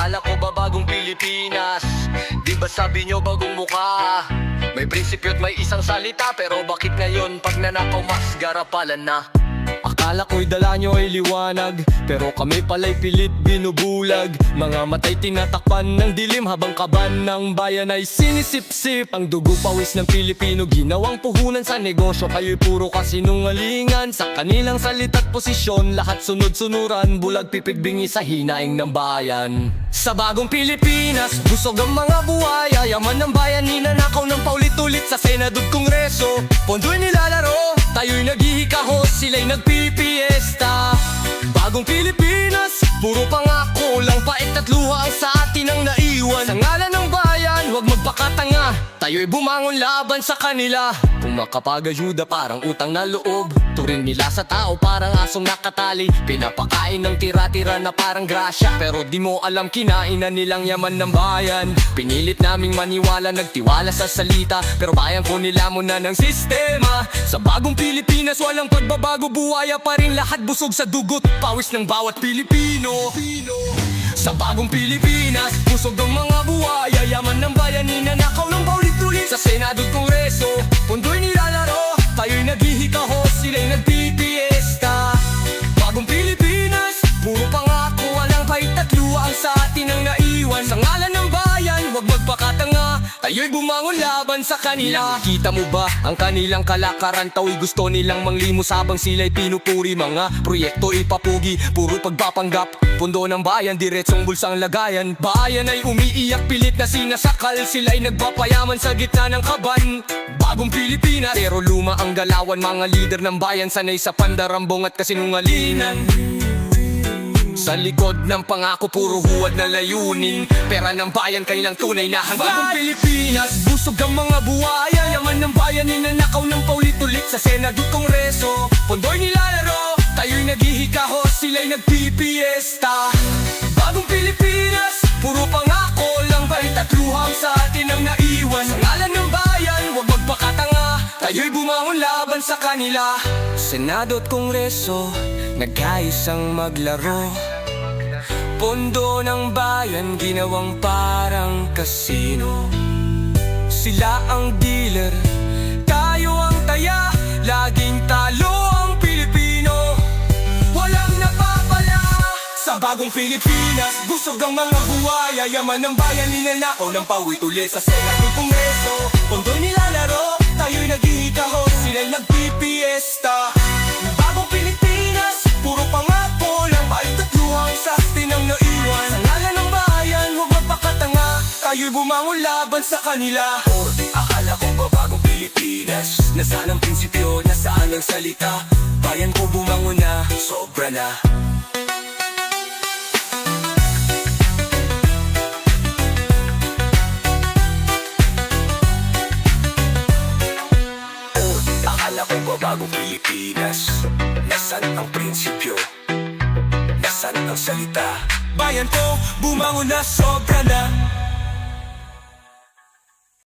Akala ko ba bagong Pilipinas? Di ba sabi nyo bagong mukha? May prinsipyo at may isang salita, pero bakit ngayon pag nanakaw mas garapalan na? Akala ko'y dala nyo ay liwanag, pero kami pala'y pilit binubulag. Mga matay tinatakpan ng dilim, habang kaban ng bayan ay sinisip-sip. Ang dugo pawis ng Pilipino ginawang puhunan sa negosyo. Kayo'y puro kasinungalingan, sa kanilang salita't posisyon lahat sunod-sunuran, bulag pipigbingi sa hinaing ng bayan. Sa bagong Pilipinas, busog ang mga buhay, yaman ng bayan ninanakaw ng paulit-ulit sa Senado at Kongreso. Pondo'y nilalaro, tayo'y naghihikahos, sila'y nagpipiesta. Bagong Pilipinas, puro pangako lang, pait at luha ang sa atin ang naiwan. Sa ngalan ng bayan, huwag magpakatanga, tayo'y bumangon laban sa kanila. Kung makapag-ayuda parang utang na loob, turin nila sa tao parang asong nakatali. Pinapakain ng tira-tira na parang grasya, pero di mo alam kinainan nilang yaman ng bayan. Pinilit naming maniwala, nagtiwala sa salita, pero bayan ko nilamon na ng sistema. Sa bagong Pilipinas, walang pagbabago, buhaya pa rin lahat, busog sa dugot, pawis ng bawat Pilipino. Sa bagong Pilipinas, busog ang mga buhaya, yaman ng bayan ninanakaw ng paulit-ulit sa Senado at Kongreso. Pondo'y nilalaro, tayo'y naghihikahos, sila'y nagpipiesta. Bagong Pilipinas, puro pangako, walang pahit at luha ang sa atin ang naiwan. Sa ngalan ng bayan, huwag magpakatanga, tayo'y bumangon laban sa kanila. Kita mo ba ang kanilang kalakaran? Tao'y gusto nilang manglimos habang sila'y pinupuri. Mga proyekto ipapugi, puro pagpapanggap. Pundo ng bayan, diretsong bulsang lagayan. Bayan ay umiiyak, pilit na sinasakal, sila'y nagpapayaman sa gitna ng kaban. Bagong Pilipinas, pero luma ang galawan. Mga lider ng bayan, sanay sa pandarambong at kasinungalingan. Sa likod ng pangako, puro huwad na layunin. Pera ng bayan, kailang tunay na hanggan. Bagong Pilipinas, busog ang mga buhaya, yaman ng bayan ninanakaw ng paulit-ulit sa Senado at Kongreso. Pondo'y nilalaro, tayo'y naghihikahos, sila'y nagpipiesta. Bagong Pilipinas, puro pangako lang, pahit at luhang sa atin ang naiwan. Sa ngalan ng bayan, huwag magpakatanga, tayo'y bumangon laban sa kanila. Senado at Kongreso, nagkaisang maglaro. Pondo ng bayan, ginawang parang kasino. Sila ang dealer, tayo ang taya, laging talo ang Pilipino, walang napapala. Sa bagong Pilipinas, busog ang mga buhaya, yaman ng bayan ninanakaw ng paulit-ulit sa Senado at Kongreso. Pondo'y nilalaro, tayo'y naghihikahos, sila'y nagpipiesta. Bagong Pilipinas, puro pangako lang, pahit at luhang sa atin ang naiwan. Sa ngalan ng bayan, huwag magpakatanga, tayo'y bumangon laban sa kanila. Akala ko ba bagong Pilipinas, nasaan ang prinsipyo, nasaan ang salita? Bayan ko bumangon na, sobra na. Akala ko ba bagong Pilipinas, nasaan ang prinsipyo, nasaan ang salita? Bayan ko bumangon na, sobra na.